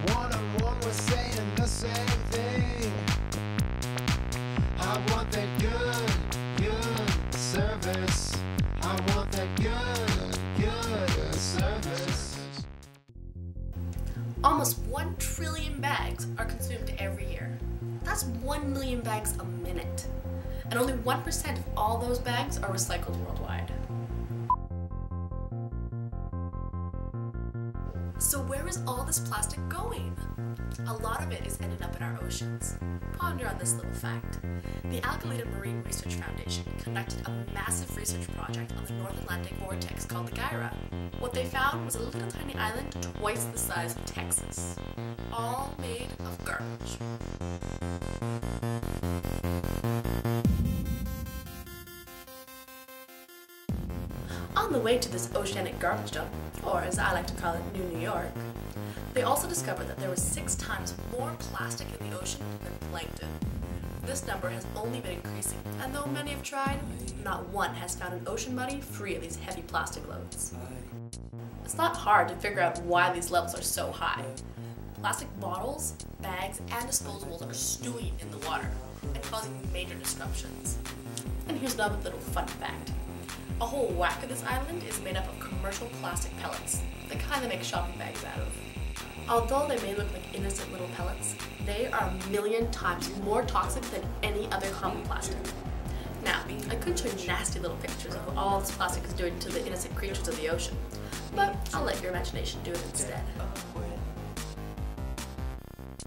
One-on-one, we're saying the same thing. I want that good service. I want that good service. Almost 1 trillion bags are consumed every year. That's 1 million bags a minute. And only 1% of all those bags are recycled worldwide. So where is all this plastic going? A lot of it is ended up in our oceans. Ponder on this little fact. The Algalated Marine Research Foundation conducted a massive research project on the North Atlantic vortex called the Gyra. What they found was a little tiny island twice the size of Texas, all made of garbage. On the way to this oceanic garbage dump, or as I like to call it, New York, they also discovered that there was 6 times more plastic in the ocean than plankton. This number has only been increasing, and though many have tried, not one has found an ocean body free of these heavy plastic loads. It's not hard to figure out why these levels are so high. Plastic bottles, bags, and disposables are stewing in the water and causing major disruptions. And here's another little fun fact. A whole whack of this island is made up of commercial plastic pellets, the kind they make shopping bags out of. Although they may look like innocent little pellets, they are 1,000,000 times more toxic than any other common plastic. Now, I could show you nasty little pictures of what all this plastic is doing to the innocent creatures of the ocean, but I'll let your imagination do it instead.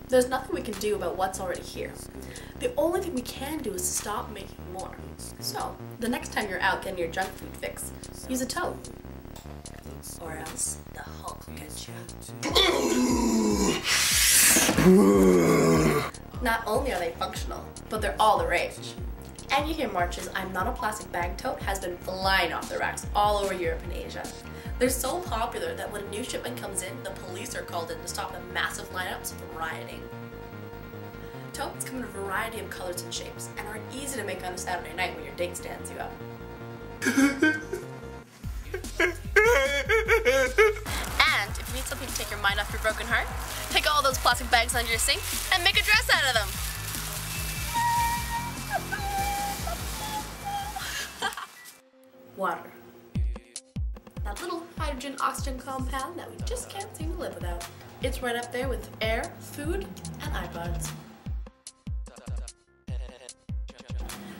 There's nothing we can do about what's already here. The only thing we can do is to stop making more. So, the next time you're out getting your junk food fix, use a tote. Or else the Hulk will get you. Not only are they functional, but they're all the rage. And you hear March's "I'm not a plastic bag" tote has been flying off the racks all over Europe and Asia. They're so popular that when a new shipment comes in, the police are called in to stop the massive lineups from rioting. Totes come in a variety of colors and shapes and are easy to make on a Saturday night when your date stands you up. And if you need something to take your mind off your broken heart, take all those plastic bags under your sink and make a dress out of them. Water. That little hydrogen-oxygen compound that we just can't seem to live without. It's right up there with air, food, and iPods.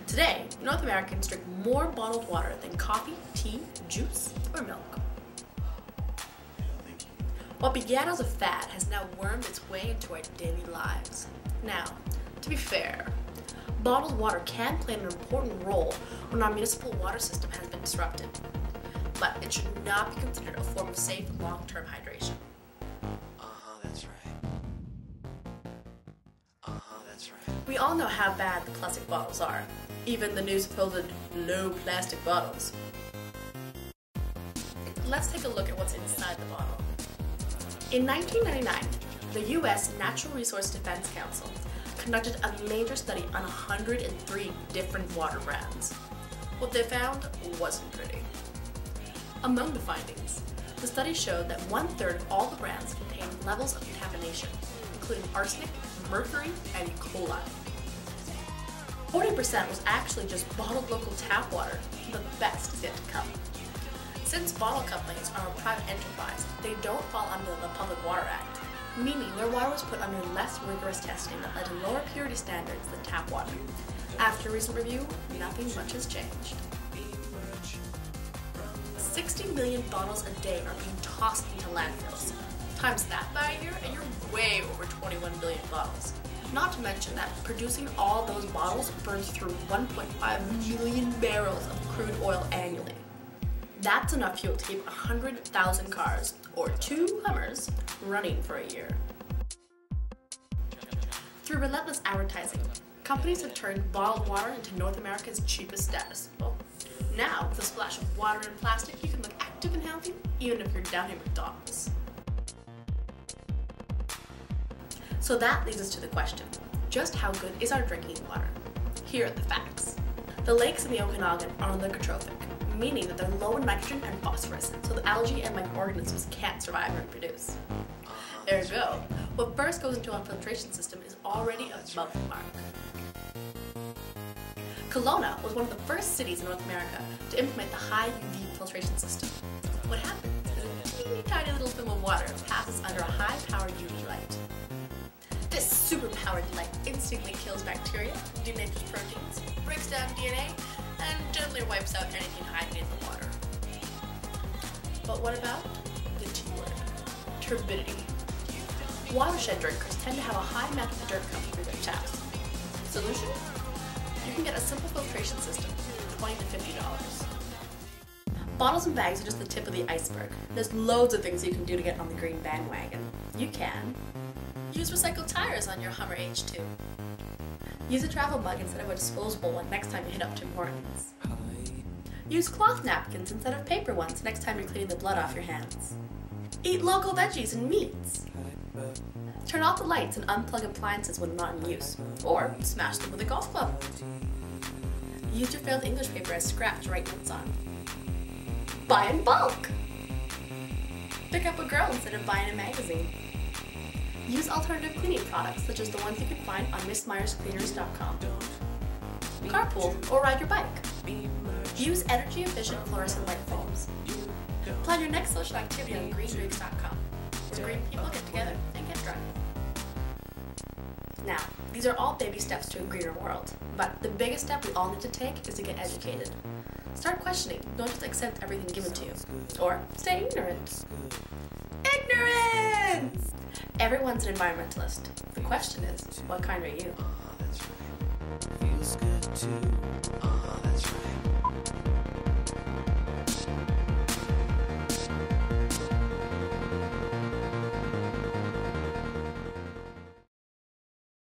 Today, North Americans drink more bottled water than coffee, tea, juice, or milk. What began as a fad has now wormed its way into our daily lives. Now, to be fair, bottled water can play an important role when our municipal water system has been disrupted, but it should not be considered a form of safe long-term hydration. That's right. That's right. We all know how bad the plastic bottles are, even the new supposed low plastic bottles. Let's take a look at what's inside the bottle. In 1999, the U.S. Natural Resource Defense Council conducted a major study on 103 different water brands. What they found wasn't pretty. Among the findings, the study showed that 1/3 of all the brands contained levels of contamination, including arsenic, mercury, and E. coli. 40% was actually just bottled local tap water, the best is yet to come. Since bottle companies are a private enterprise, they don't fall under the Public Water Act, meaning their water was put under less rigorous testing that led to lower purity standards than tap water. After recent review, nothing much has changed. 60 million bottles a day are being tossed into landfills. Times that by a year and you're way over 21 billion bottles. Not to mention that producing all those bottles burns through 1.5 million barrels of crude oil annually. That's enough fuel to keep 100,000 cars, or 2 Hummers, running for a year. Through relentless advertising, companies have turned bottled water into North America's cheapest status symbol. Now, with a splash of water and plastic, you can look active and healthy, even if you're down here McDonald's. So that leads us to the question, just how good is our drinking water? Here are the facts. The lakes in the Okanagan are leucotrophic, meaning that they're low in nitrogen and phosphorus, so the algae and microorganisms can't survive and reproduce. There you go. What first goes into our filtration system is already above the mark. Kelowna was one of the first cities in North America to implement the high UV filtration system. What happens is a teeny tiny little film of water passes under a high-powered UV light. This super-powered light instantly kills bacteria, denatures proteins, breaks down DNA, and gently wipes out anything hiding in the water. But what about the T word? Turbidity. Watershed drinkers tend to have a high amount of dirt coming through their taps. Solution? You can get a simple filtration system for $20 to $50. Bottles and bags are just the tip of the iceberg. There's loads of things you can do to get on the green bandwagon. You can use recycled tires on your Hummer H2. Use a travel mug instead of a disposable one next time you hit up Tim Hortons. Use cloth napkins instead of paper ones next time you're cleaning the blood off your hands. Eat local veggies and meats. Turn off the lights and unplug appliances when not in use, or smash them with a golf club. Use your failed English paper as scrap to write notes on. Buy in bulk! Pick up a girl instead of buying a magazine. Use alternative cleaning products such as the ones you can find on MissMyersCleaners.com. Carpool or ride your bike. Use energy-efficient fluorescent light bulbs. Plan your next social activity on greendrinks.com, where green people get together and get drunk. Now, these are all baby steps to a greener world, but the biggest step we all need to take is to get educated. Start questioning, don't just accept everything given to you, or stay ignorant. Ignorance! Everyone's an environmentalist. The question is, what kind are you? That's right. Feels good too. That's right.